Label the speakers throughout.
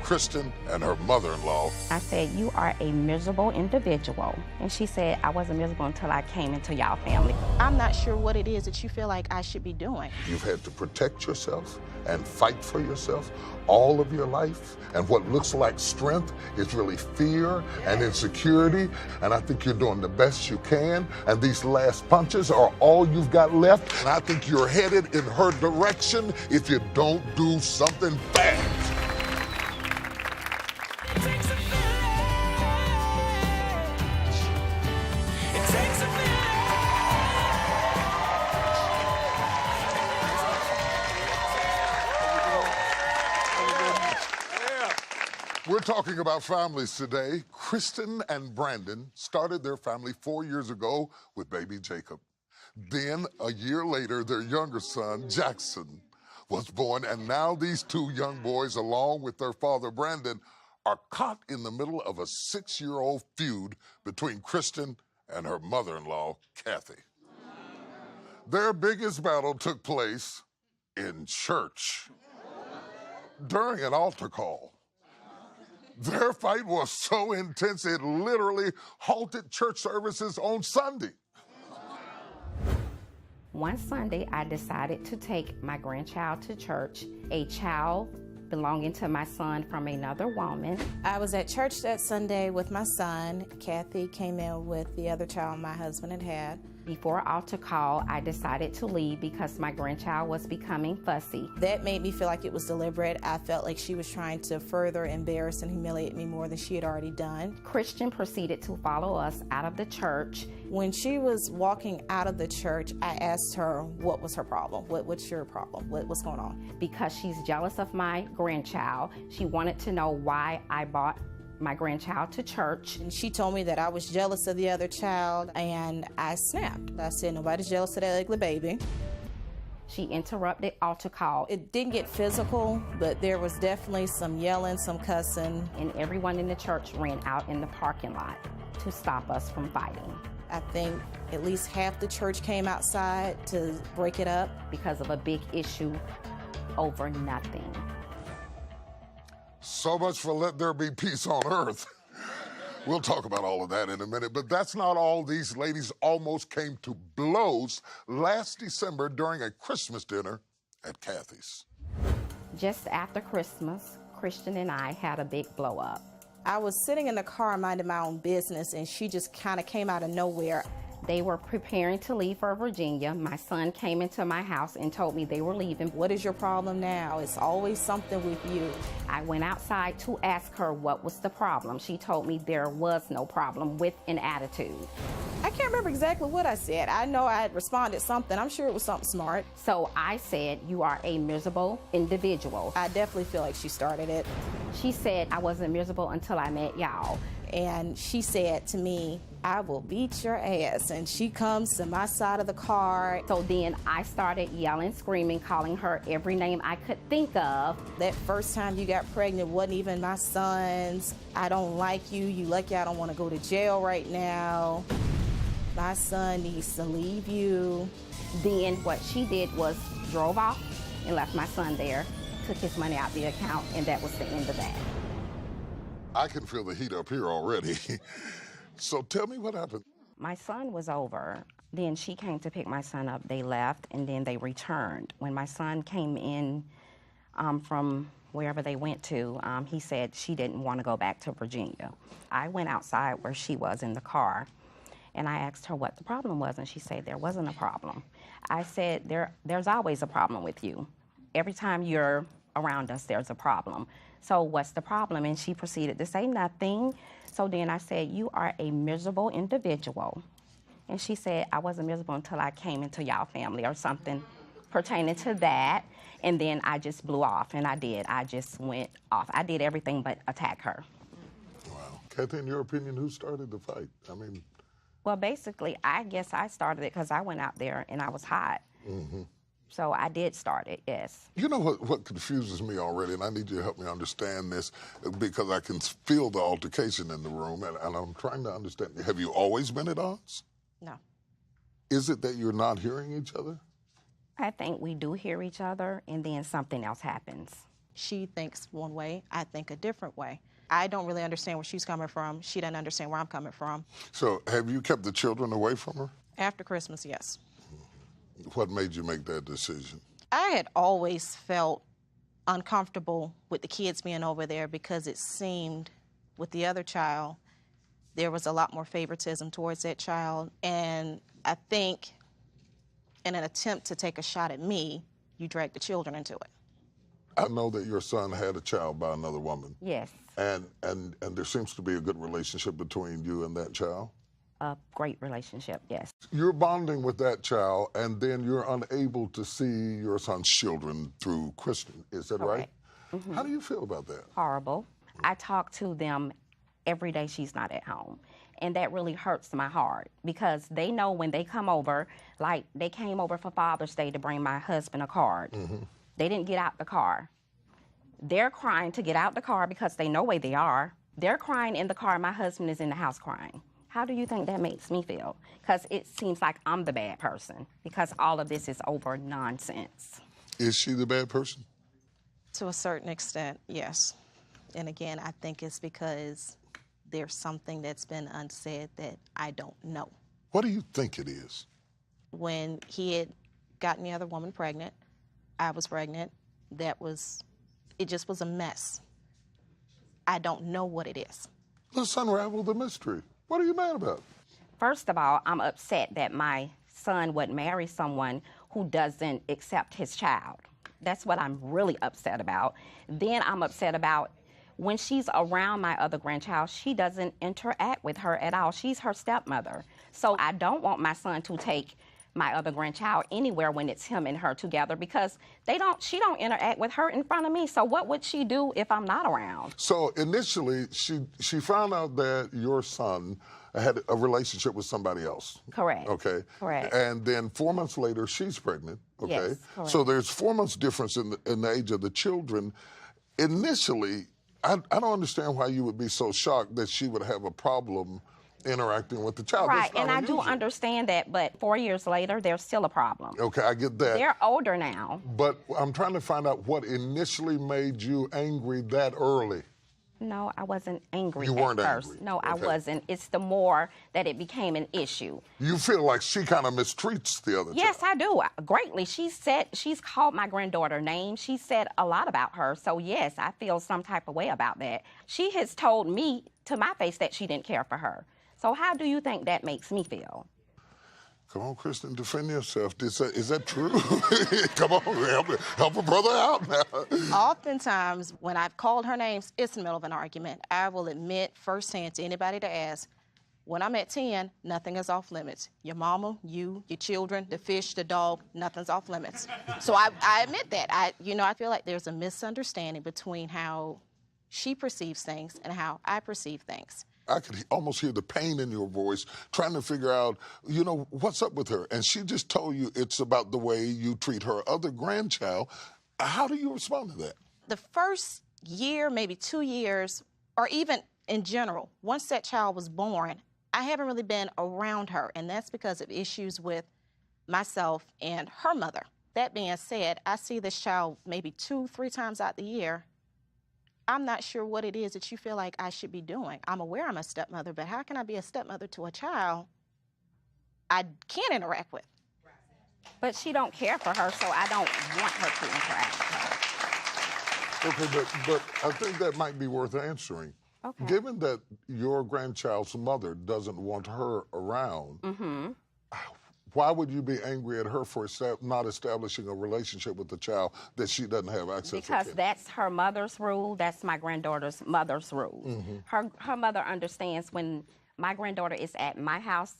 Speaker 1: Kristen and her mother-in-law.
Speaker 2: I said, you are a miserable individual. And she said, I wasn't miserable until I came into y'all family.
Speaker 3: I'm not sure what it is that you feel like I should be doing.
Speaker 1: You've had to protect yourself and fight for yourself all of your life. And what looks like strength is really fear and insecurity. And I think you're doing the best you can. And these last punches are all you've got left. And I think you're headed in her direction if you don't do something fast. We're talking about families today. Kristen and Brandon started their family 4 years ago with baby Jacob. Then, a year later, their younger son, Jackson, was born, and now these two young boys, along with their father, Brandon, are caught in the middle of a 6-year-old feud between Kristen and her mother-in-law, Kathy. Their biggest battle took place in church during an altar call. Their fight was so intense, it literally halted church services on Sunday.
Speaker 2: One Sunday, I decided to take my grandchild to church, a child belonging to my son from another woman.
Speaker 3: I was at church that Sunday with my son. Kathy came in with the other child my husband had had.
Speaker 2: Before altar call, I decided to leave because my grandchild was becoming fussy.
Speaker 3: That made me feel like it was deliberate. I felt like she was trying to further embarrass and humiliate me more than she had already done.
Speaker 2: Christian proceeded to follow us out of the church.
Speaker 3: When she was walking out of the church, I asked her what was her problem. What's your problem? What's going on?
Speaker 2: Because she's jealous of my grandchild, she wanted to know why I brought my grandchild to church.
Speaker 3: And she told me that I was jealous of the other child, and I snapped. I said, nobody's jealous of that ugly baby.
Speaker 2: She interrupted altar call.
Speaker 3: It didn't get physical, but there was definitely some yelling, some cussing.
Speaker 2: And everyone in the church ran out in the parking lot to stop us from fighting.
Speaker 3: I think at least half the church came outside to break it up.
Speaker 2: Because of a big issue over nothing.
Speaker 1: So much for let there be peace on earth. We'll talk about all of that in a minute, but that's not all. These ladies almost came to blows last December during a Christmas dinner at Kathy's.
Speaker 2: Just after Christmas, Christian and I had a big blow up.
Speaker 3: I was sitting in the car minding my own business, and she just kind of came out of nowhere.
Speaker 2: They were preparing to leave for Virginia. My son came into my house and told me they were leaving.
Speaker 3: What is your problem now? It's always something with you.
Speaker 2: I went outside to ask her what was the problem. She told me there was no problem with an attitude.
Speaker 3: I can't remember exactly what I said. I know I had responded something. I'm sure it was something smart.
Speaker 2: So I said, you are a miserable individual.
Speaker 3: I definitely feel like she started it.
Speaker 2: She said, I wasn't miserable until I met y'all.
Speaker 3: And she said to me, I will beat your ass. And she comes to my side of the car.
Speaker 2: So then I started yelling, screaming, calling her every name I could think of.
Speaker 3: That first time you got pregnant wasn't even my son's. I don't like you. You lucky I don't want to go to jail right now. My son needs to leave you.
Speaker 2: Then what she did was drove off and left my son there, took his money out the account, and that was the end of that.
Speaker 1: I can feel the heat up here already. So tell me what happened.
Speaker 2: My son was over. Then she came to pick my son up. They left, and then they returned. When my son came in from wherever they went to, he said she didn't want to go back to Virginia. I went outside where she was in the car, and I asked her what the problem was, and she said there wasn't a problem. I said, there's always a problem with you. Every time you're around us, there's a problem. So what's the problem? And she proceeded to say nothing. So then I said, you are a miserable individual. And she said, I wasn't miserable until I came into y'all family, or something pertaining to that. And then I just blew off, and I did. I just went off. I did everything but attack her.
Speaker 1: Wow. Kathy, in your opinion, who started the fight?
Speaker 2: Well, basically, I guess I started it because I went out there and I was hot.
Speaker 1: Mm-hmm.
Speaker 2: So I did start it, yes.
Speaker 1: You know what confuses me already, and I need you to help me understand this, because I can feel the altercation in the room, and I'm trying to understand. Have you always been at odds?
Speaker 3: No.
Speaker 1: Is it that you're not hearing each other?
Speaker 2: I think we do hear each other, and then something else happens.
Speaker 3: She thinks one way, I think a different way. I don't really understand where she's coming from. She doesn't understand where I'm coming from.
Speaker 1: So have you kept the children away from her?
Speaker 3: After Christmas, yes.
Speaker 1: What made you make that decision?
Speaker 3: I had always felt uncomfortable with the kids being over there because it seemed with the other child, there was a lot more favoritism towards that child. And I think in an attempt to take a shot at me, you dragged the children into it.
Speaker 1: I know that your son had a child by another woman.
Speaker 2: Yes.
Speaker 1: And there seems to be a good relationship between you and that child.
Speaker 2: A great relationship, yes.
Speaker 1: You're bonding with that child, and then you're unable to see your son's children through Kristen. Is that right?
Speaker 2: Mm-hmm.
Speaker 1: How do you feel about that?
Speaker 2: Horrible. I talk to them every day she's not at home. And that really hurts my heart because they know when they come over, like they came over for Father's Day to bring my husband a card. Mm-hmm. They didn't get out the car. They're crying to get out the car because they know where they are. They're crying in the car. My husband is in the house crying. How do you think that makes me feel? Because it seems like I'm the bad person because all of this is over nonsense.
Speaker 1: Is she the bad person?
Speaker 3: To a certain extent, yes. And again, I think it's because there's something that's been unsaid that I don't know.
Speaker 1: What do you think it is?
Speaker 3: When he had gotten the other woman pregnant, I was pregnant, it just was a mess. I don't know what it is.
Speaker 1: Let's unravel the mystery. What are you mad about?
Speaker 2: First of all, I'm upset that my son would marry someone who doesn't accept his child. That's what I'm really upset about. Then I'm upset about when she's around my other grandchild, she doesn't interact with her at all. She's her stepmother. So I don't want my son to take my other grandchild anywhere when it's him and her together because she don't interact with her in front of me. So what would she do if I'm not around?
Speaker 1: So initially, she found out that your son had a relationship with somebody else.
Speaker 2: Correct.
Speaker 1: Okay.
Speaker 2: Correct.
Speaker 1: And then 4 months later, she's pregnant. Okay.
Speaker 2: Yes, correct.
Speaker 1: So there's 4 months difference in the age of the children. Initially, I don't understand why you would be so shocked that she would have a problem interacting with the child.
Speaker 2: Right, and I do understand that, but 4 years later, there's still a problem.
Speaker 1: Okay, I get that.
Speaker 2: They're older now.
Speaker 1: But I'm trying to find out what initially made you angry that early.
Speaker 2: No, I wasn't angry
Speaker 1: You weren't
Speaker 2: at first.
Speaker 1: angry.
Speaker 2: No,
Speaker 1: Okay.
Speaker 2: I wasn't. It's the more that it became an issue.
Speaker 1: You feel like she kind of mistreats the other
Speaker 2: Yes,
Speaker 1: child.
Speaker 2: I do. Greatly. She's called my granddaughter names. She said a lot about her. So, yes, I feel some type of way about that. She has told me to my face that she didn't care for her. So how do you think that makes me feel?
Speaker 1: Come on, Kristen, defend yourself. Is that true? Come on, help a brother out now.
Speaker 3: Oftentimes, when I've called her names, it's in the middle of an argument. I will admit firsthand to anybody to ask, when I'm at 10, nothing is off limits. Your mama, you, your children, the fish, the dog, nothing's off limits. So I admit that. I feel like there's a misunderstanding between how she perceives things and how I perceive things.
Speaker 1: I could almost hear the pain in your voice, trying to figure out, what's up with her. And she just told you it's about the way you treat her other grandchild. How do you respond to that?
Speaker 3: The first year, maybe 2 years, or even in general, once that child was born, I haven't really been around her, and that's because of issues with myself and her mother. That being said, I see this child maybe 2-3 times out the year. I'm not sure what it is that you feel like I should be doing. I'm aware I'm a stepmother, but how can I be a stepmother to a child I can't interact with?
Speaker 2: But she don't care for her, so I don't want her to interact with her.
Speaker 1: Okay, but I think that might be worth answering.
Speaker 2: Okay.
Speaker 1: Given that your grandchild's mother doesn't want her around, why would you be angry at her for not establishing a relationship with the child that she doesn't have access to?
Speaker 2: Because that's her mother's rule. That's my granddaughter's mother's rules. Her mother understands when my granddaughter is at my house,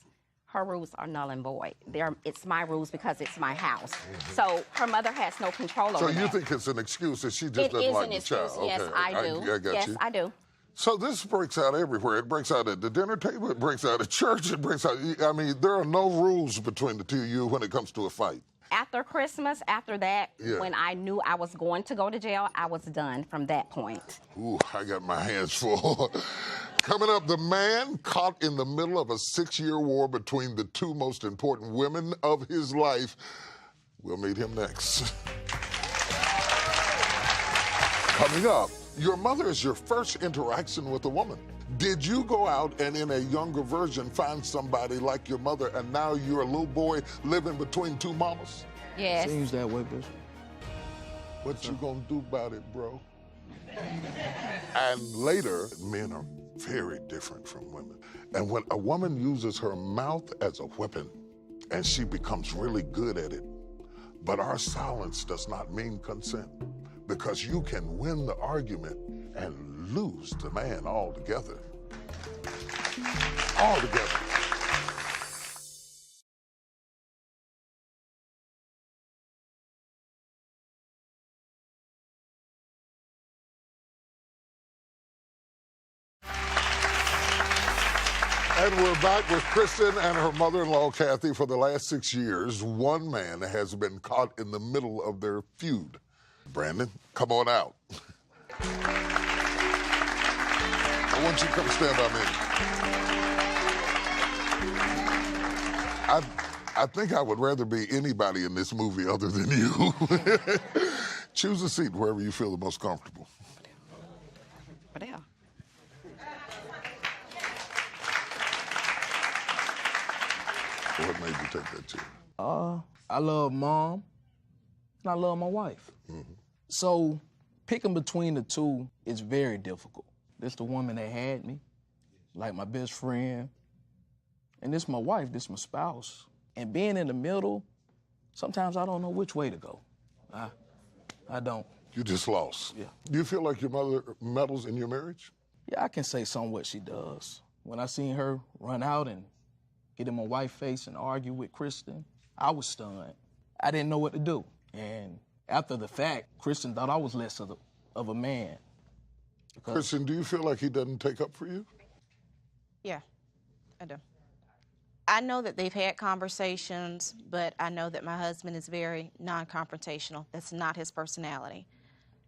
Speaker 2: her rules are null and void. It's my rules because it's my house. So her mother has no control over that.
Speaker 1: So you think it's an excuse that she just doesn't like the child?
Speaker 2: Yes,
Speaker 1: Okay,
Speaker 2: I do.
Speaker 1: I got
Speaker 2: yes,
Speaker 1: you.
Speaker 2: I do.
Speaker 1: So this breaks out everywhere. It breaks out at the dinner table. It breaks out at church. It breaks out. I mean, there are no rules between the two of you when it comes to a fight.
Speaker 2: After Christmas, after that, when I knew I was going to go to jail, I was done from that point.
Speaker 1: Ooh, I got my hands full. Coming up, the man caught in the middle of a 6-year war between the two most important women of his life. We'll meet him next. Coming up, your mother is your first interaction with a woman. Did you go out and in a younger version find somebody like your mother and now you're a little boy living between two mamas?
Speaker 2: Yes.
Speaker 4: Seems that way, Bishop.
Speaker 1: What you gonna do about it, bro? And later, men are very different from women. And when a woman uses her mouth as a weapon and she becomes really good at it, but our silence does not mean consent, because you can win the argument and lose the man altogether. Altogether. And we're back with Kristen and her mother-in-law, Kathy. For the last 6 years, one man has been caught in the middle of their feud. Brandon, come on out. I want you to come stand by me. I think I would rather be anybody in this movie other than you. Choose a seat wherever you feel the most comfortable.
Speaker 2: Over there.
Speaker 1: What made you take that chair?
Speaker 4: I love Mom, and I love my wife. So picking between the two is very difficult. This the woman that had me, like my best friend, and this my wife, this my spouse. And being in the middle, sometimes I don't know which way to go. I don't.
Speaker 1: You just lost.
Speaker 4: Yeah.
Speaker 1: Do you feel like your mother meddles in your marriage?
Speaker 4: Yeah, I can say somewhat she does. When I seen her run out and get in my wife's face and argue with Kristen, I was stunned. I didn't know what to do. And after the fact, Kristen thought I was less of a man.
Speaker 1: Kristen, do you feel like he doesn't take up for you?
Speaker 3: Yeah, I do. I know that they've had conversations, but I know that my husband is very non-confrontational. That's not his personality.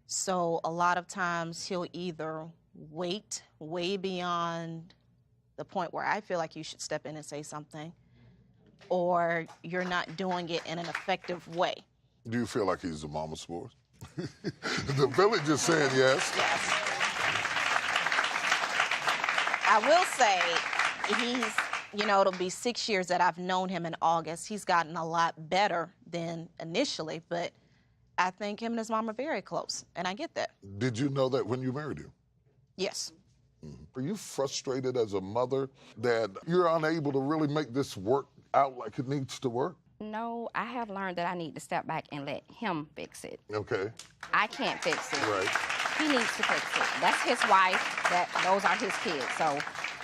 Speaker 3: So a lot of times he'll either wait way beyond the point where I feel like you should step in and say something, or you're not doing it in an effective way.
Speaker 1: Do you feel like he's a mama's boy? The village is saying yes.
Speaker 3: Yes. I will say he's, it'll be 6 years that I've known him in August. He's gotten a lot better than initially, but I think him and his mom are very close, and I get that.
Speaker 1: Did you know that when you married him?
Speaker 3: Yes.
Speaker 1: Are you frustrated as a mother that you're unable to really make this work out like it needs to work?
Speaker 2: No, I have learned that I need to step back and let him fix it.
Speaker 1: Okay.
Speaker 2: I can't fix it.
Speaker 1: Right.
Speaker 2: He needs to fix it. That's his wife. Those are his kids. So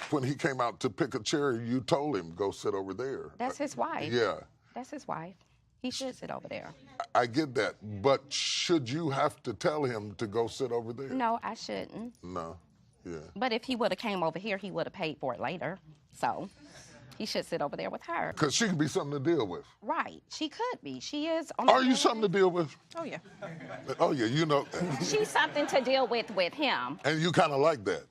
Speaker 1: When he came out to pick a chair, you told him, go sit over there.
Speaker 2: that's his wife.
Speaker 1: Yeah.
Speaker 2: That's his wife. He should sit over there.
Speaker 1: I get that, but should you have to tell him to go sit over there?
Speaker 2: No, I shouldn't.
Speaker 1: No. Yeah.
Speaker 2: But if he would have came over here, he would have paid for it later. So he should sit over there with her.
Speaker 1: Because she can be something to deal with.
Speaker 2: Right. She could be. She is.
Speaker 1: Are you something to deal with?
Speaker 3: Oh, yeah.
Speaker 1: Oh, yeah, you know.
Speaker 2: She's something to deal with him.
Speaker 1: And you kind of like that.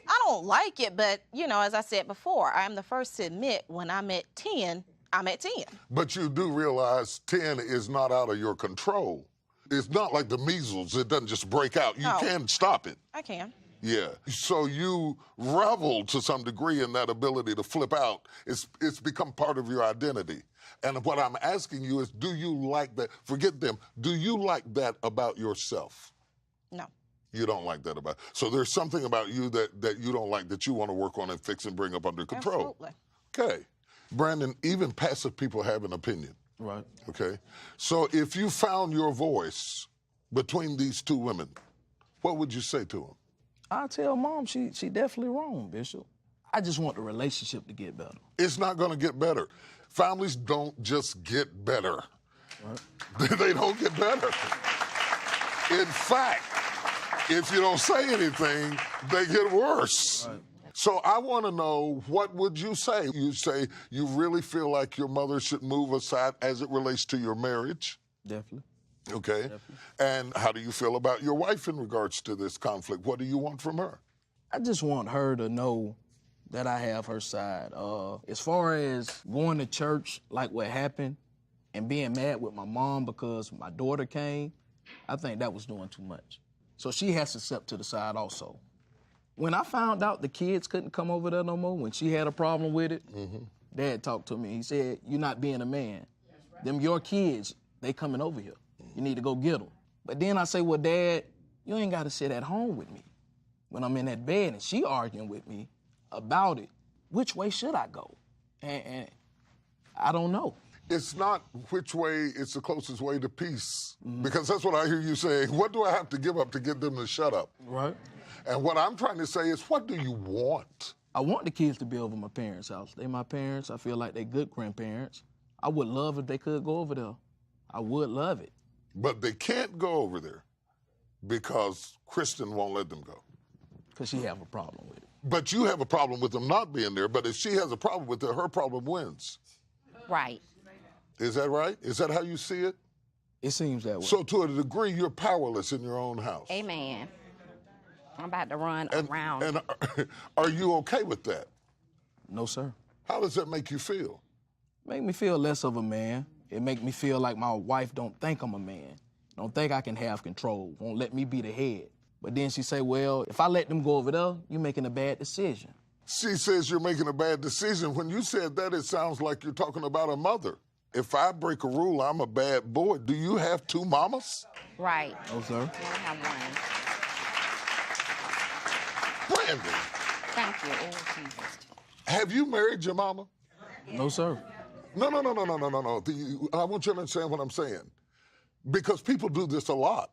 Speaker 3: I don't like it, but, as I said before, I'm the first to admit when I'm at 10, I'm at 10.
Speaker 1: But you do realize 10 is not out of your control. It's not like the measles. It doesn't just break out. You
Speaker 3: No.
Speaker 1: can stop it.
Speaker 3: I can.
Speaker 1: Yeah. So you revel to some degree in that ability to flip out. It's become part of your identity. And what I'm asking you is, do you like that? Forget them. Do you like that about yourself?
Speaker 3: No.
Speaker 1: You don't like that about. So there's something about you that you don't like that you want to work on and fix and bring up under control.
Speaker 3: Absolutely.
Speaker 1: Okay. Brandon, even passive people have an opinion.
Speaker 4: Right.
Speaker 1: Okay. So if you found your voice between these two women, what would you say to them?
Speaker 4: I tell Mom she definitely wrong, Bishop. I just want the relationship to get better.
Speaker 1: It's not going to get better. Families don't just get better. Right. They don't get better. In fact, if you don't say anything, they get worse. Right. So I want to know, what would you say? You say you really feel like your mother should move aside as it relates to your marriage?
Speaker 4: Definitely.
Speaker 1: Okay.
Speaker 4: Definitely.
Speaker 1: And how do you feel about your wife in regards to this conflict? What do you want from her?
Speaker 4: I just want her to know that I have her side. As far as going to church, like what happened, and being mad with my mom because my daughter came, I think that was doing too much. So she has to step to the side also. When I found out the kids couldn't come over there no more, when she had a problem with it, Dad talked to me. He said, "You're not being a man. Them your kids, they coming over here. You need to go get them." But then I say, "Well, Dad, you ain't got to sit at home with me when I'm in that bed," and she arguing with me about it. Which way should I go? And I don't know.
Speaker 1: It's not which way is the closest way to peace. Because that's what I hear you saying. What do I have to give up to get them to shut up?
Speaker 4: Right.
Speaker 1: And what I'm trying to say is, what do you want?
Speaker 4: I want the kids to be over my parents' house. They my parents. I feel like they good grandparents. I would love if they could go over there. I would love it.
Speaker 1: But they can't go over there because Kristen won't let them go.
Speaker 4: Because she have a problem with it.
Speaker 1: But you have a problem with them not being there. But if she has a problem with it, her problem wins.
Speaker 2: Right.
Speaker 1: Is that right? Is that how you see it?
Speaker 4: It seems that way.
Speaker 1: So to a degree, you're powerless in your own house.
Speaker 2: Amen. I'm about to run around.
Speaker 1: And are you okay with that?
Speaker 4: No, sir.
Speaker 1: How does that make you feel?
Speaker 4: Make me feel less of a man. It make me feel like my wife don't think I'm a man. Don't think I can have control. Won't let me be the head. But then she say, "Well, if I let them go over there, you're making a bad decision."
Speaker 1: She says you're making a bad decision. When you said that, it sounds like you're talking about a mother. If I break a rule, I'm a bad boy. Do you have two mamas?
Speaker 2: Right.
Speaker 4: No, sir.
Speaker 2: I have one.
Speaker 1: Brandon,
Speaker 2: Thank you. Oh, Jesus.
Speaker 1: have you married your mama?
Speaker 4: No, sir.
Speaker 1: No. I want you to understand what I'm saying. Because people do this a lot.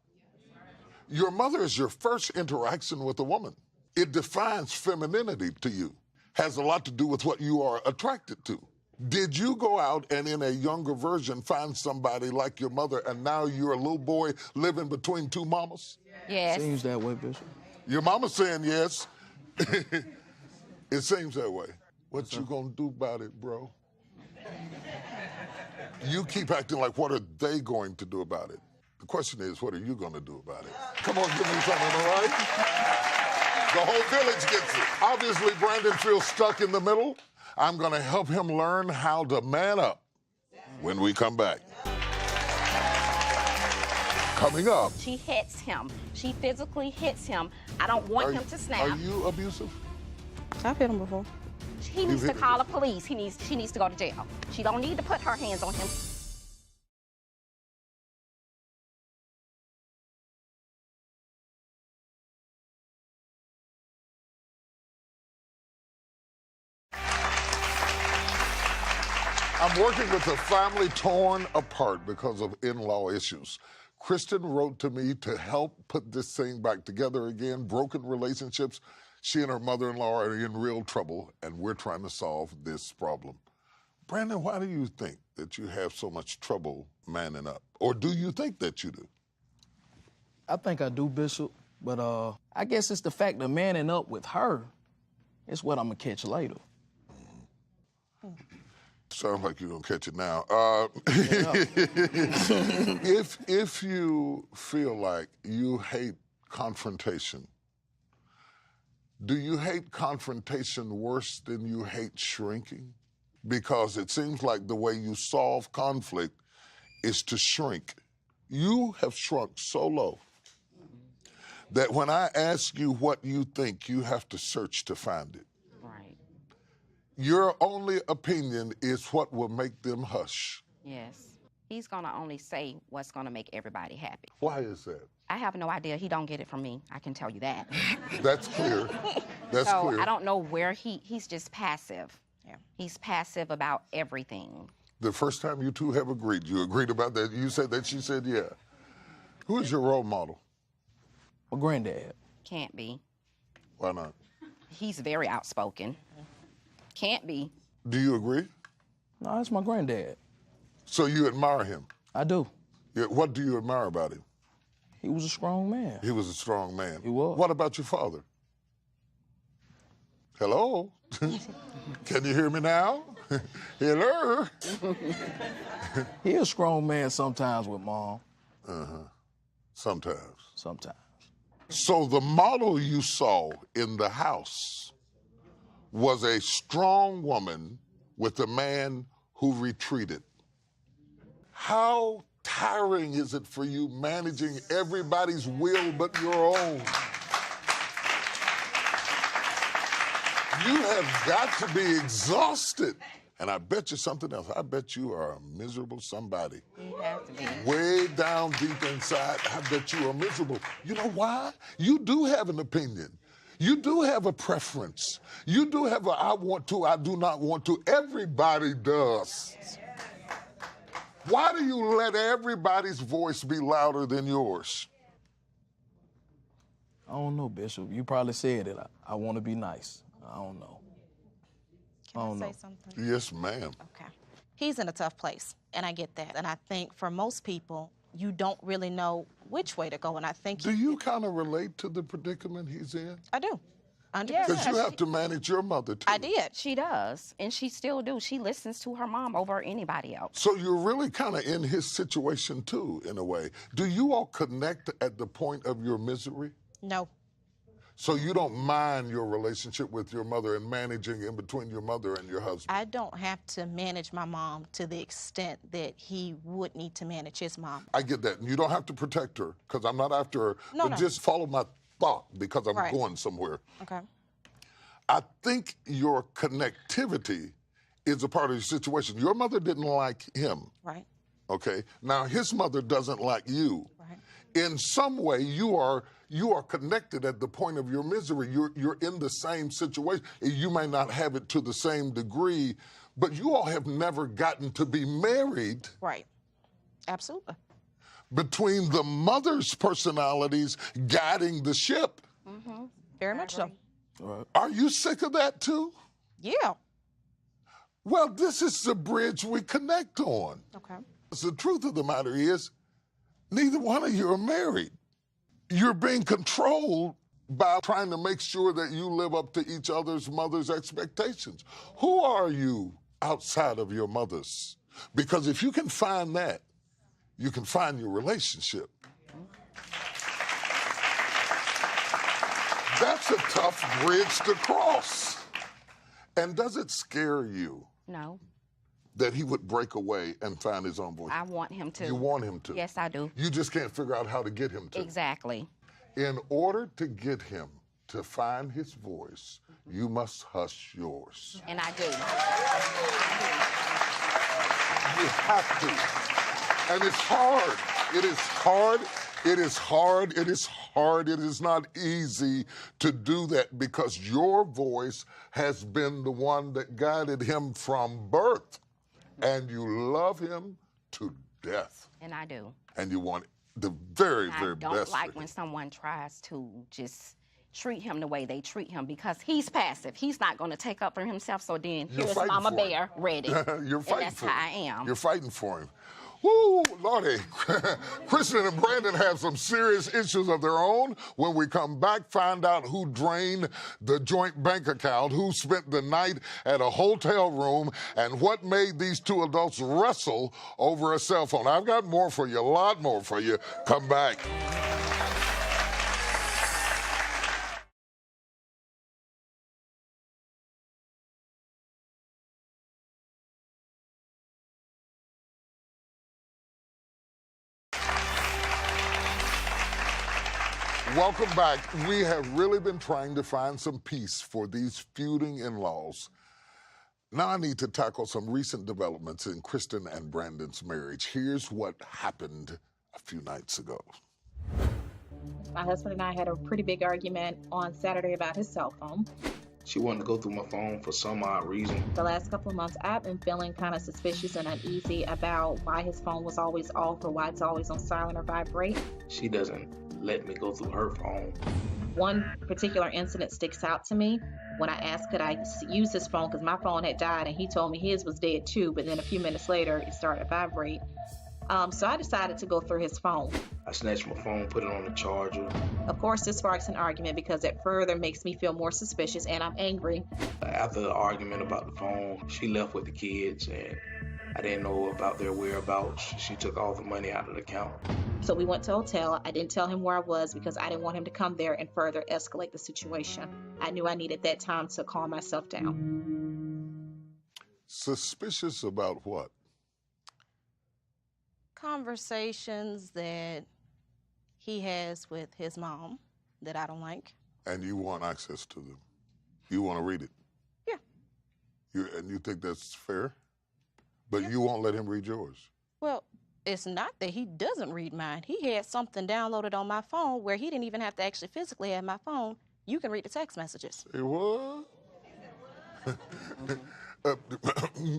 Speaker 1: Your mother is your first interaction with a woman. It defines femininity to you. Has a lot to do with what you are attracted to. Did you go out and in a younger version find somebody like your mother and now you're a little boy living between two mamas?
Speaker 2: Yes.
Speaker 4: Seems that way, Bishop.
Speaker 1: Your mama's saying yes. It seems that way. What you gonna do about it, bro? You keep acting like, what are they going to do about it? The question is, what are you gonna do about it? Come on, give me something, all right? The whole village gets it. Obviously, Brandon feels stuck in the middle. I'm gonna help him learn how to man up when we come back. Coming up.
Speaker 2: She hits him. She physically hits him. I don't want him to snap.
Speaker 1: Are you abusive?
Speaker 3: I've hit him before.
Speaker 2: He needs to call the police. She needs to go to jail. She don't need to put her hands on him.
Speaker 1: I'm working with a family torn apart because of in-law issues. Kristen wrote to me to help put this thing back together again. Broken relationships. She and her mother-in-law are in real trouble, and we're trying to solve this problem. Brandon, why do you think that you have so much trouble manning up? Or do you think that you do?
Speaker 4: I think I do, Bishop, but I guess it's the fact of manning up with her. It's what I'm gonna catch later.
Speaker 1: Sounds like you're gonna catch it now. If you feel like you hate confrontation, do you hate confrontation worse than you hate shrinking? Because it seems like the way you solve conflict is to shrink. You have shrunk so low that when I ask you what you think, you have to search to find it.
Speaker 2: Right.
Speaker 1: Your only opinion is what will make them hush.
Speaker 2: Yes. He's gonna only say what's gonna make everybody happy.
Speaker 1: Why is that?
Speaker 2: I have no idea. He don't get it from me. I can tell you that.
Speaker 1: That's clear. That's
Speaker 2: so
Speaker 1: clear.
Speaker 2: I don't know where he's just passive. Yeah. He's passive about everything.
Speaker 1: The first time you two have agreed, you agreed about that. You said that, she said yeah. Who is your role model?
Speaker 4: My granddad.
Speaker 2: Can't be.
Speaker 1: Why not?
Speaker 2: He's very outspoken. Can't be.
Speaker 1: Do you agree?
Speaker 4: No, it's my granddad.
Speaker 1: So you admire him?
Speaker 4: I do.
Speaker 1: Yeah, what do you admire about him?
Speaker 4: He was a strong man.
Speaker 1: He was a strong man.
Speaker 4: He was.
Speaker 1: What about your father? Hello? Can you hear me now? Hello?
Speaker 4: He a strong man sometimes with Mom.
Speaker 1: Sometimes.
Speaker 4: Sometimes.
Speaker 1: So the model you saw in the house was a strong woman with a man who retreated. How tiring is it for you managing everybody's will but your own? You have got to be exhausted. And I bet you something else. I bet you are a miserable somebody.
Speaker 2: You have to be.
Speaker 1: Way down deep inside, I bet you are miserable. You know why? You do have an opinion. You do have a preference. You do have a I want to, I do not want to. Everybody does. Why do you let everybody's voice be louder than yours?
Speaker 4: I don't know, Bishop. You probably said it. I want to be nice. I don't know.
Speaker 3: Can I say something?
Speaker 1: Yes, ma'am.
Speaker 3: Okay. He's in a tough place, and I get that. And I think for most people, you don't really know which way to go. And I think
Speaker 1: Do you kind of relate to the predicament he's in?
Speaker 3: I do. 100%.
Speaker 1: Because you have to manage your mother, too.
Speaker 3: I did.
Speaker 2: She does, and she still do. She listens to her mom over anybody else.
Speaker 1: So you're really kind of in his situation, too, in a way. Do you all connect at the point of your misery?
Speaker 3: No.
Speaker 1: So you don't mind your relationship with your mother and managing in between your mother and your husband?
Speaker 3: I don't have to manage my mom to the extent that he would need to manage his mom.
Speaker 1: I get that. And you don't have to protect her, because I'm not after her.
Speaker 3: No,
Speaker 1: but
Speaker 3: no.
Speaker 1: just follow my thought, because I'm
Speaker 3: Right.
Speaker 1: going somewhere.
Speaker 3: Okay.
Speaker 1: I think your connectivity is a part of your situation. Your mother didn't like him,
Speaker 3: Right.
Speaker 1: okay? Now, his mother doesn't like you.
Speaker 3: Right.
Speaker 1: In some way, you are connected at the point of your misery. You're in the same situation. You may not have it to the same degree, but you all have never gotten to be married.
Speaker 3: Right. Absolutely.
Speaker 1: Between the mother's personalities guiding the ship.
Speaker 3: Mm-hmm. Very much so.
Speaker 1: Are you sick of that too?
Speaker 3: Yeah.
Speaker 1: Well, this is the bridge we connect on.
Speaker 3: Okay.
Speaker 1: The truth of the matter is, neither one of you are married. You're being controlled by trying to make sure that you live up to each other's mother's expectations. Who are you outside of your mother's? Because if you can find that, you can find your relationship. That's a tough bridge to cross. And does it scare you
Speaker 2: No,
Speaker 1: that he would break away and find his own voice?
Speaker 2: I want him to.
Speaker 1: You want him to?
Speaker 2: Yes, I do.
Speaker 1: You just can't figure out how to get him to.
Speaker 2: Exactly.
Speaker 1: In order to get him to find his voice, you must hush yours.
Speaker 2: And I do.
Speaker 1: You have to. And it's hard. It is hard. It is hard. It is hard. It is not easy to do that, because your voice has been the one that guided him from birth. And you love him to death.
Speaker 2: And I do.
Speaker 1: And you want the very,
Speaker 2: I
Speaker 1: very
Speaker 2: don't
Speaker 1: best
Speaker 2: like
Speaker 1: for
Speaker 2: when
Speaker 1: him.
Speaker 2: someone tries to just treat him the way they treat him, because he's passive. He's not going to take up for himself. So then
Speaker 1: You're
Speaker 2: here's
Speaker 1: fighting
Speaker 2: Mama
Speaker 1: for
Speaker 2: Bear
Speaker 1: him.
Speaker 2: ready.
Speaker 1: You're fighting
Speaker 2: and that's
Speaker 1: for
Speaker 2: how
Speaker 1: him.
Speaker 2: I am.
Speaker 1: You're fighting for him. Woo, Lordy. Kristen and Brandon have some serious issues of their own. When we come back, find out who drained the joint bank account, who spent the night at a hotel room, and what made these two adults wrestle over a cell phone. I've got more for you, a lot more for you. Come back. Welcome back. We have really been trying to find some peace for these feuding in-laws. Now I need to tackle some recent developments in Kristen and Brandon's marriage. Here's what happened a few nights ago.
Speaker 5: My husband and I had a pretty big argument on Saturday about his cell phone.
Speaker 6: She wanted to go through my phone for some odd reason.
Speaker 5: The last couple of months, I've been feeling kind of suspicious and uneasy about why his phone was always off or why it's always on silent or vibrate.
Speaker 6: She doesn't let me go through her phone.
Speaker 5: One particular incident sticks out to me when I asked could I use his phone because my phone had died, and he told me his was dead too, but then a few minutes later it started to vibrate. So I decided to go through his phone.
Speaker 6: I snatched my phone, put it on the charger.
Speaker 5: Of course, this sparks an argument because it further makes me feel more suspicious, and I'm angry.
Speaker 6: After the argument about the phone, she left with the kids, and I didn't know about their whereabouts. She took all the money out of the account.
Speaker 5: So we went to a hotel. I didn't tell him where I was because I didn't want him to come there and further escalate the situation. I knew I needed that time to calm myself down.
Speaker 1: Suspicious about what?
Speaker 3: conversations that he has with his mom that I don't like.
Speaker 1: And you want access to them? You want to read it?
Speaker 3: Yeah.
Speaker 1: And you think that's fair? But you won't let him read yours?
Speaker 3: Well, it's not that he doesn't read mine. He had something downloaded on my phone where he didn't even have to actually physically have my phone. You can read the text messages.
Speaker 1: It was?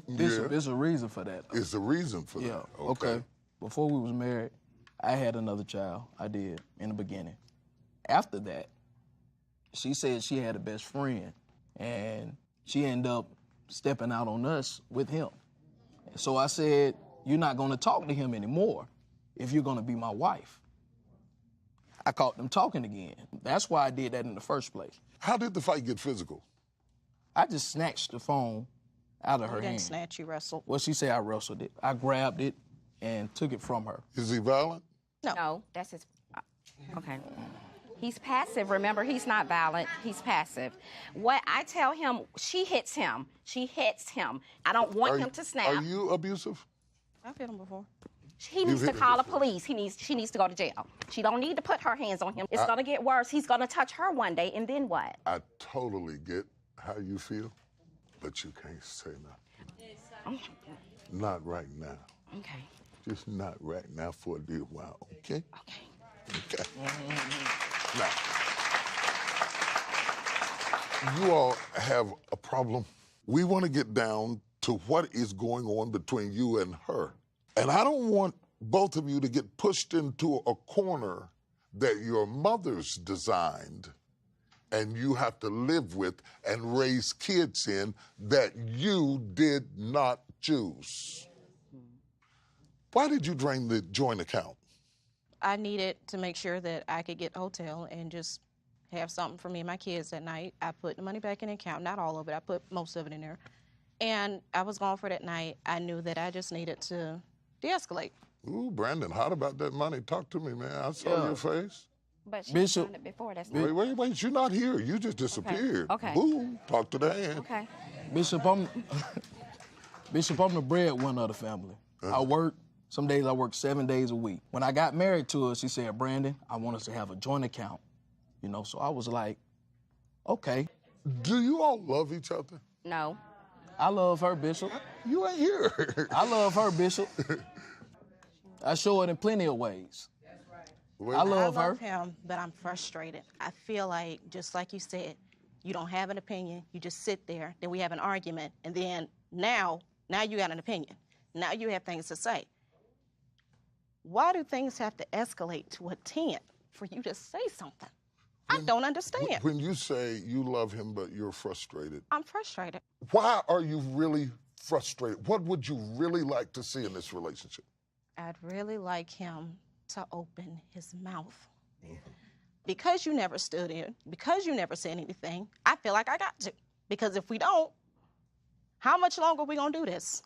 Speaker 4: There's a reason for that.
Speaker 1: It's a reason for
Speaker 4: Yeah,
Speaker 1: that.
Speaker 4: okay. Before we was married, I had another child. I did, in the beginning. After that, she said she had a best friend, and she ended up stepping out on us with him. So I said, you're not gonna talk to him anymore if you're gonna be my wife. I caught them talking again. That's why I did that in the first place.
Speaker 1: How did the fight get physical?
Speaker 4: I just snatched the phone out of her
Speaker 3: You
Speaker 4: hand.
Speaker 3: didn't snatch, you wrestled.
Speaker 4: Well, she said I wrestled it. I grabbed it and took it from her.
Speaker 1: Is he violent?
Speaker 2: No, that's his. Okay. He's passive. Remember, he's not violent. He's passive. What I tell him, she hits him. She hits him. I don't want him to snap.
Speaker 1: Are you abusive?
Speaker 3: I've hit him before.
Speaker 2: He needs to call the police. She needs to go to jail. She don't need to put her hands on him. It's gonna get worse. He's gonna touch her one day, and then what?
Speaker 1: I totally get how you feel, but you can't say nothing. Not right now.
Speaker 2: Okay.
Speaker 1: Just not right now for a little while, okay?
Speaker 2: Okay.
Speaker 1: Okay. Now, you all have a problem. We want to get down to what is going on between you and her. And I don't want both of you to get pushed into a corner that your mother's designed and you have to live with and raise kids in that you did not choose. Why did you drain the joint account?
Speaker 3: I needed to make sure that I could get a hotel and just have something for me and my kids at night. I put the money back in the account, not all of it, I put most of it in there. And I was gone for that night. I knew that I just needed to de-escalate.
Speaker 1: Ooh, Brandon, hot about that money. Talk to me, man. I saw your face.
Speaker 2: But she
Speaker 4: Bishop.
Speaker 2: done it before. That's not.
Speaker 1: Wait. You're not here. You just disappeared.
Speaker 2: Okay.
Speaker 1: Boom. Talk to the hand.
Speaker 2: Okay.
Speaker 4: Bishop, I'm the breadwinner of the family. I work, some days I work 7 days a week. When I got married to her, she said, Brandon, I want us to have a joint account. You know, so I was like, okay.
Speaker 1: Do you all love each other?
Speaker 2: No.
Speaker 4: I love her, Bishop.
Speaker 1: You ain't here.
Speaker 4: I love her, Bishop. I show it in plenty of ways. I love her.
Speaker 3: him, but I'm frustrated. I feel like, just like you said, you don't have an opinion. You just sit there. Then we have an argument. And then now you got an opinion. Now you have things to say. Why do things have to escalate to a 10 for you to say something? I don't understand.
Speaker 1: When you say you love him, but you're frustrated,
Speaker 3: I'm frustrated.
Speaker 1: why are you really frustrated? What would you really like to see in this relationship?
Speaker 3: I'd really like him to open his mouth. Because you never stood in, because you never said anything, I feel like I got to. Because if we don't, how much longer are we gonna do this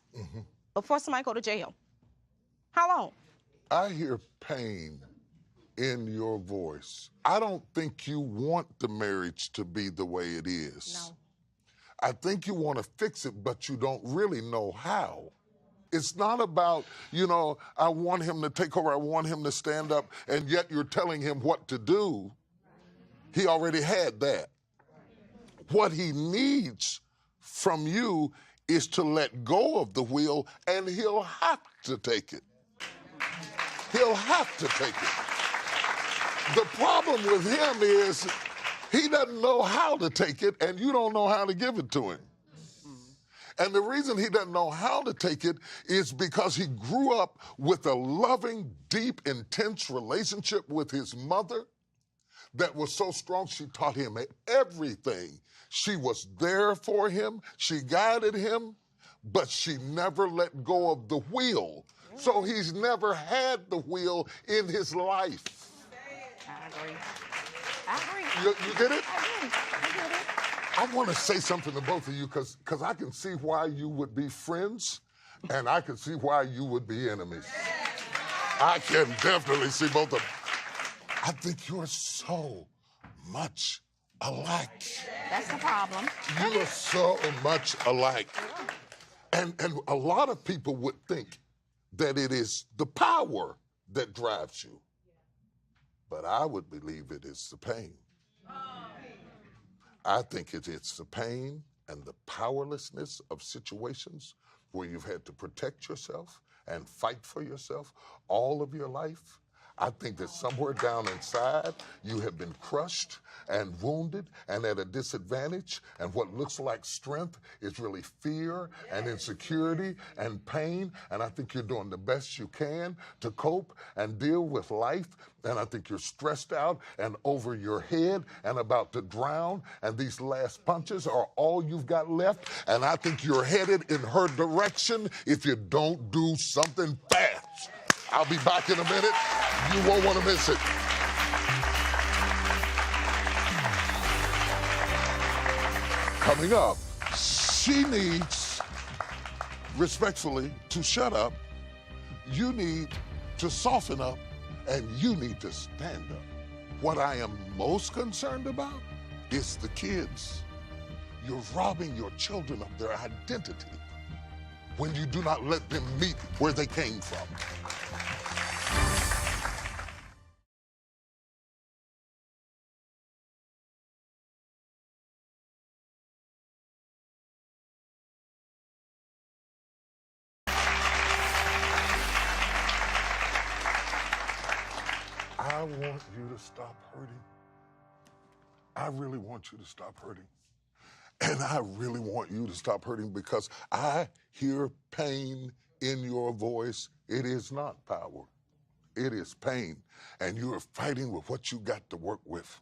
Speaker 3: before somebody go to jail? How long?
Speaker 1: I hear pain in your voice. I don't think you want the marriage to be the way it is.
Speaker 3: No.
Speaker 1: I think you want to fix it, but you don't really know how. It's not about, I want him to take over, I want him to stand up, and yet you're telling him what to do. He already had that. What he needs from you is to let go of the wheel, and he'll have to take it. He'll have to take it. The problem with him is he doesn't know how to take it, and you don't know how to give it to him. And the reason he doesn't know how to take it is because he grew up with a loving, deep, intense relationship with his mother that was so strong she taught him everything. She was there for him, she guided him, but she never let go of the wheel. So he's never had the wheel in his life.
Speaker 2: I agree.
Speaker 1: You get it?
Speaker 2: I get it.
Speaker 1: I want to say something to both of you because I can see why you would be friends and I can see why you would be enemies. I can definitely see both of them. I think you're so much alike.
Speaker 2: That's the problem.
Speaker 1: You are so much alike. And a lot of people would think that it is the power that drives you. But I would believe it is the pain. I think it's the pain and the powerlessness of situations where you've had to protect yourself and fight for yourself all of your life. I think that somewhere down inside, you have been crushed and wounded and at a disadvantage, and what looks like strength is really fear and insecurity and pain, and I think you're doing the best you can to cope and deal with life, and I think you're stressed out and over your head and about to drown, and these last punches are all you've got left, and I think you're headed in her direction if you don't do something fast. I'll be back in a minute. You won't want to miss it. Coming up, she needs, respectfully, to shut up. You need to soften up, and you need to stand up. What I am most concerned about is the kids. You're robbing your children of their identity when you do not let them meet where they came from. I want you to stop hurting. I really want you to stop hurting. And I really want you to stop hurting because I hear pain in your voice. It is not power. It is pain. And you're fighting with what you got to work with.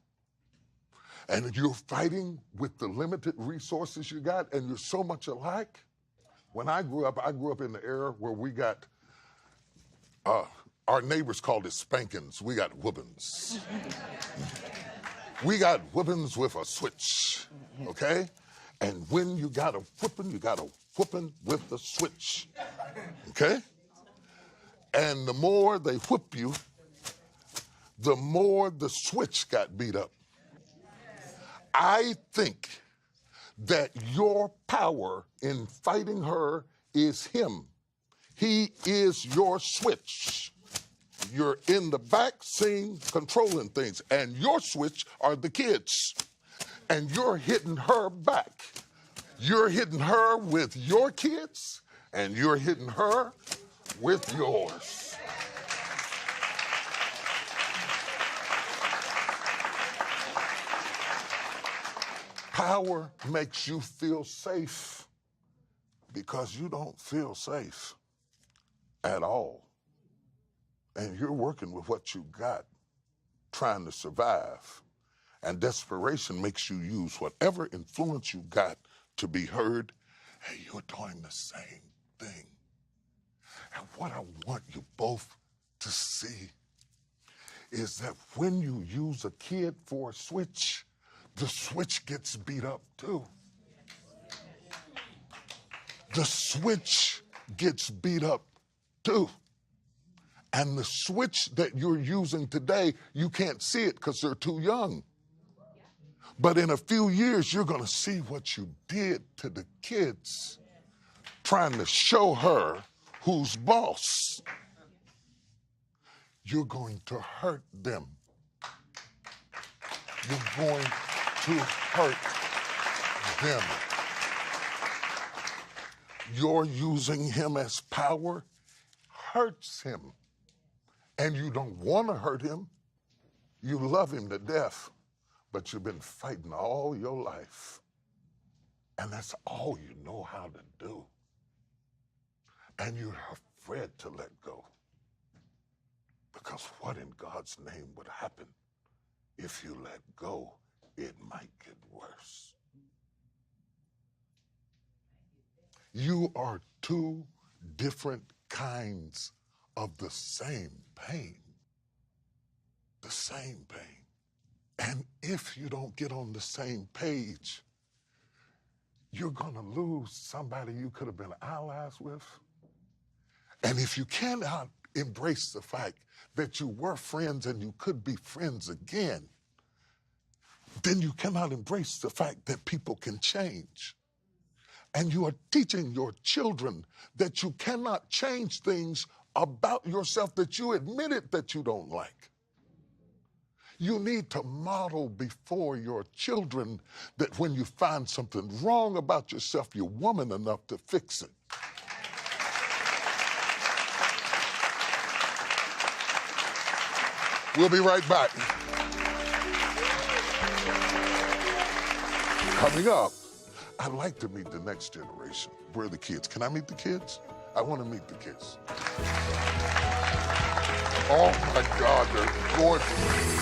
Speaker 1: And you're fighting with the limited resources you got, and you're so much alike. When I grew up in the era where we got, our neighbors called it spankings. We got whoopings. We got whoopings with a switch, okay? And when you got a whooping with a switch, okay? And the more they whip you, the more the switch got beat up. I think that your power in fighting her is him. He is your switch. You're in the back scene controlling things, and your switch are the kids. And you're hitting her back. You're hitting her with your kids, and you're hitting her with yours. Power makes you feel safe because you don't feel safe at all. And you're working with what you got, trying to survive. And desperation makes you use whatever influence you got to be heard, and you're doing the same thing. And what I want you both to see is that when you use a kid for a switch, the switch gets beat up too. The switch gets beat up too. And the switch that you're using today, you can't see it because they're too young. But in a few years, you're going to see what you did to the kids, trying to show her who's boss. You're going to hurt them. You're going to hurt them. You're using him as power hurts him. And you don't want to hurt him. You love him to death, but you've been fighting all your life. And that's all you know how to do. And you're afraid to let go. Because what in God's name would happen if you let go? It might get worse. You are two different kinds of the same pain. The same pain. And if you don't get on the same page, you're going to lose somebody you could have been allies with. And if you cannot embrace the fact that you were friends and you could be friends again, then you cannot embrace the fact that people can change. And you are teaching your children that you cannot change things about yourself that you admitted that you don't like. You need to model before your children that when you find something wrong about yourself, you're woman enough to fix it. We'll be right back. Coming up, I'd like to meet the next generation. Where are the kids? Can I meet the kids? I want to meet the kids. Oh my God, they're gorgeous.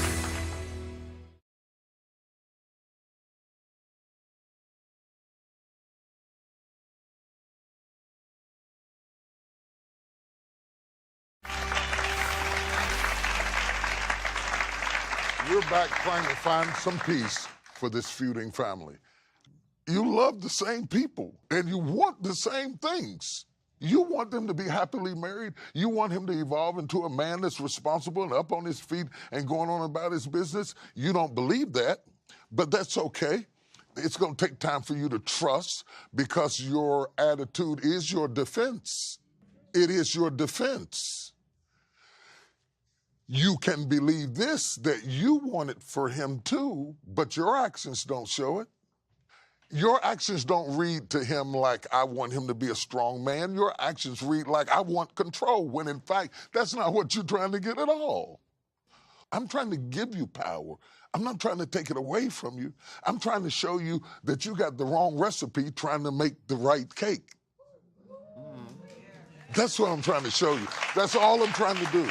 Speaker 1: We're back trying to find some peace for this feuding family. You love the same people and you want the same things. You want them to be happily married. You want him to evolve into a man that's responsible and up on his feet and going on about his business. You don't believe that, but that's okay. It's going to take time for you to trust because your attitude is your defense. It is your defense. You can believe this, that you want it for him too, but your actions don't show it. Your actions don't read to him like, I want him to be a strong man. Your actions read like, I want control, when in fact, that's not what you're trying to get at all. I'm trying to give you power. I'm not trying to take it away from you. I'm trying to show you that you got the wrong recipe trying to make the right cake. That's what I'm trying to show you. That's all I'm trying to do.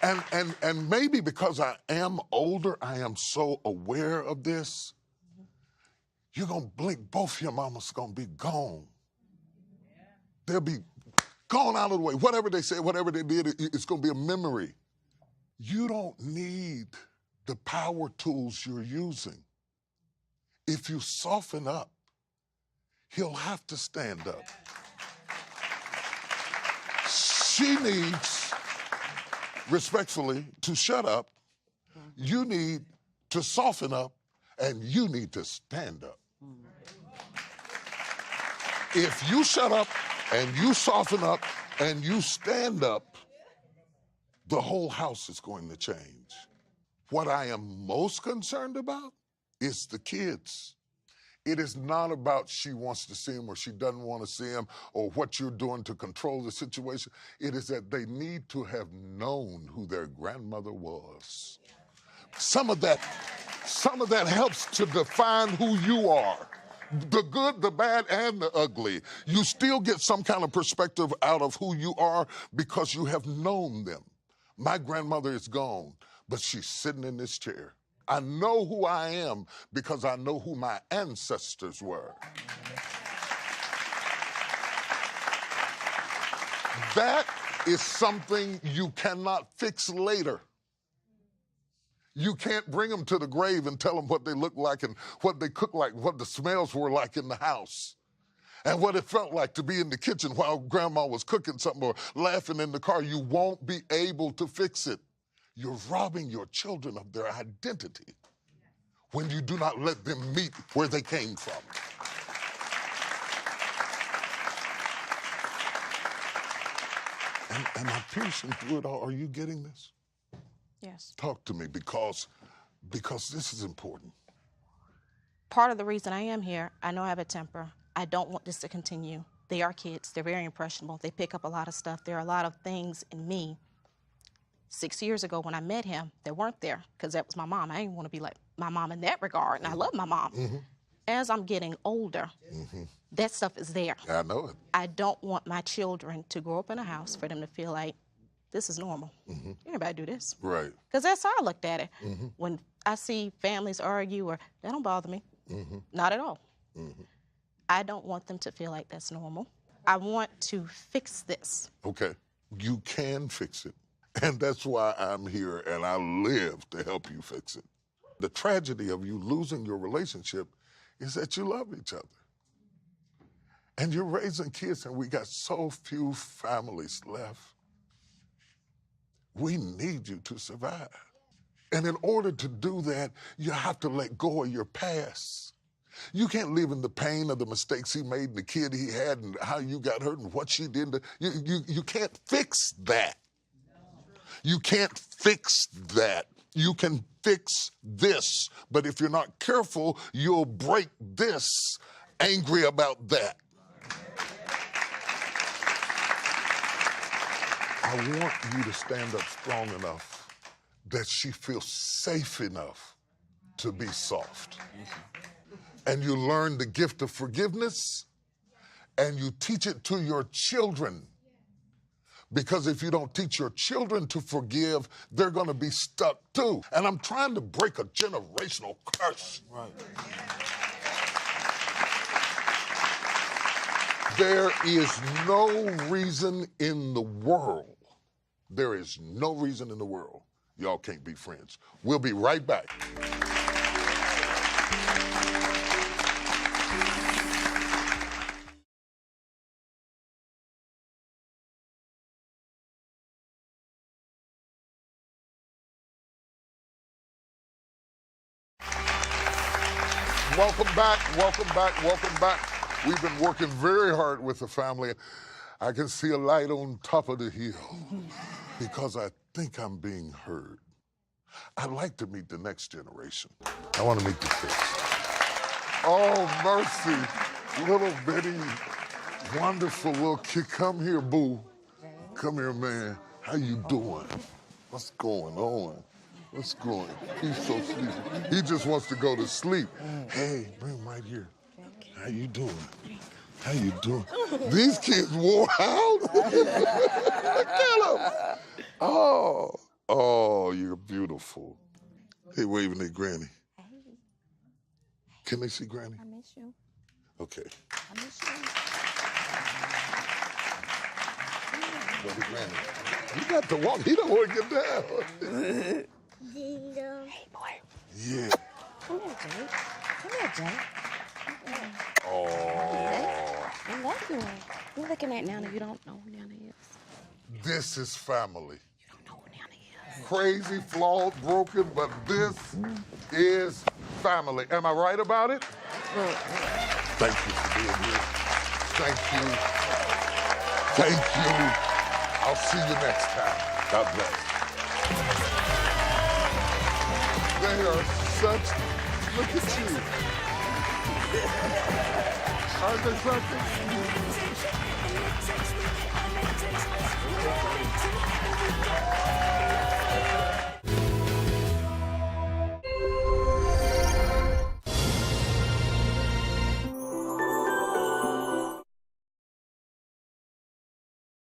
Speaker 1: And maybe because I am older, I am so aware of this, you're going to blink, both your mamas going to be gone. They'll be gone out of the way. Whatever they said, whatever they did, it's going to be a memory. You don't need the power tools you're using. If you soften up, he'll have to stand up. She needs, respectfully, to shut up. You need to soften up, and you need to stand up. If you shut up and you soften up and you stand up, the whole house is going to change. What I am most concerned about is the kids. It is not about she wants to see him or she doesn't want to see him or what you're doing to control the situation. It is that they need to have known who their grandmother was. Some of that helps to define who you are. The good, the bad, and the ugly. You still get some kind of perspective out of who you are because you have known them. My grandmother is gone, but she's sitting in this chair. I know who I am because I know who my ancestors were. That is something you cannot fix later. You can't bring them to the grave and tell them what they look like and what they cook like, what the smells were like in the house, and what it felt like to be in the kitchen while grandma was cooking something or laughing in the car. You won't be able to fix it. You're robbing your children of their identity when you do not let them meet where they came from. Am I piercing through it all? Are you getting this?
Speaker 3: Yes.
Speaker 1: Talk to me because this is important.
Speaker 3: Part of the reason I am here, I know I have a temper. I don't want this to continue. They are kids. They're very impressionable. They pick up a lot of stuff. There are a lot of things in me 6 years ago when I met him that weren't there because that was my mom. I didn't want to be like my mom in that regard, and I love my mom. Mm-hmm. As I'm getting older, that stuff is there.
Speaker 1: I know it.
Speaker 3: I don't want my children to grow up in a house for them to feel like this is normal. Everybody do this.
Speaker 1: Right.
Speaker 3: Because that's how I looked at it. When I see families argue, or that don't bother me. Not at all. I don't want them to feel like that's normal. I want to fix this.
Speaker 1: Okay. You can fix it. And that's why I'm here and I live to help you fix it. The tragedy of you losing your relationship is that you love each other. And you're raising kids, and we got so few families left. We need you to survive. And in order to do that, you have to let go of your past. You can't live in the pain of the mistakes he made and the kid he had and how you got hurt and what she did. You can't fix that. You can't fix that. You can fix this. But if you're not careful, you'll break this, angry about that. I want you to stand up strong enough that she feels safe enough to be soft. And you learn the gift of forgiveness and you teach it to your children. Because if you don't teach your children to forgive, they're going to be stuck too. And I'm trying to break a generational curse.
Speaker 4: Right.
Speaker 1: There is no reason in the world, y'all can't be friends. We'll be right back. Welcome back, welcome back, welcome back. We've been working very hard with the family. I can see a light on top of the hill because I think I'm being heard. I'd like to meet the next generation. I want to meet the kids. Oh, mercy, little bitty, wonderful little kid. Come here, boo. Come here, man. How you doing? What's going on? What's going on? He's so sleepy. He just wants to go to sleep. Hey, bring him right here. How you doing? How you doing? These kids wore out. Look at them. Oh, you're beautiful. Hey, waving at Granny.
Speaker 2: Hey.
Speaker 1: Can they see Granny?
Speaker 2: I miss you.
Speaker 1: Okay.
Speaker 2: I miss you.
Speaker 1: Go to Granny. You got to walk. He don't want to get down.
Speaker 2: Hey, boy.
Speaker 1: Yeah.
Speaker 2: Come here, Jake. Come here, Jake.
Speaker 1: Oh.
Speaker 2: I love you. You're looking at Nana. You don't know who Nana is.
Speaker 1: This is family.
Speaker 2: You don't know who Nana is.
Speaker 1: Crazy, flawed, broken, but this is family. Am I right about it? Thank you for being here. Thank you. Thank you. I'll see you next time. God bless. They are such, look at you. Aren't they something?